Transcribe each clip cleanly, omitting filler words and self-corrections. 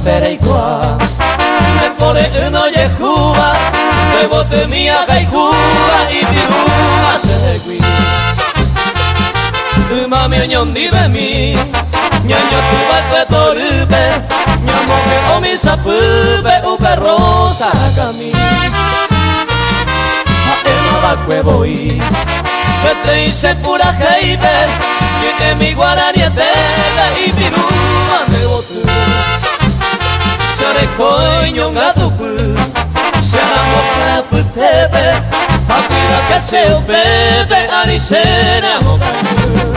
pereikoa Nepore uno yehuba Bebote mia gaikuba Ipiruma segui Umami onyondi bemi Nyanyo tuba kwe torube Nyamoke omi sapube Upe rosa kami Haema bakwe boi Vete y se pura heibe Yete mi guarani etebe Ipiruma bebote Sareko nyonga tupu Saramo krapu tebe Akira que se bebe Anisena mokaku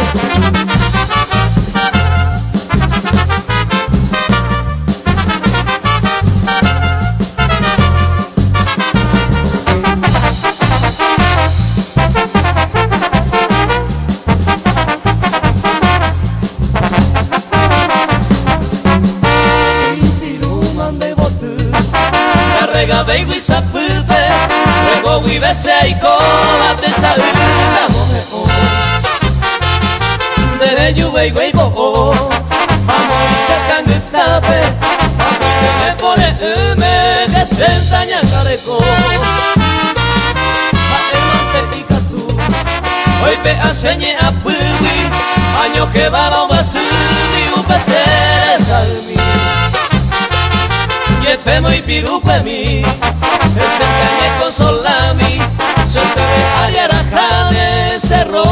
Vengo y sapute, luego vive seiko, bate saúda mojeo. Desde lluvia y huevo, vamos y sacan el tape, que me pone hume, que se entaña careco. Adelante y catu, hoy ve a señe a pubi, año que va a basumi, un pese salmi. Y el pemo y pirupe mi Ese cañe con solami Se te ve ariarajane cerró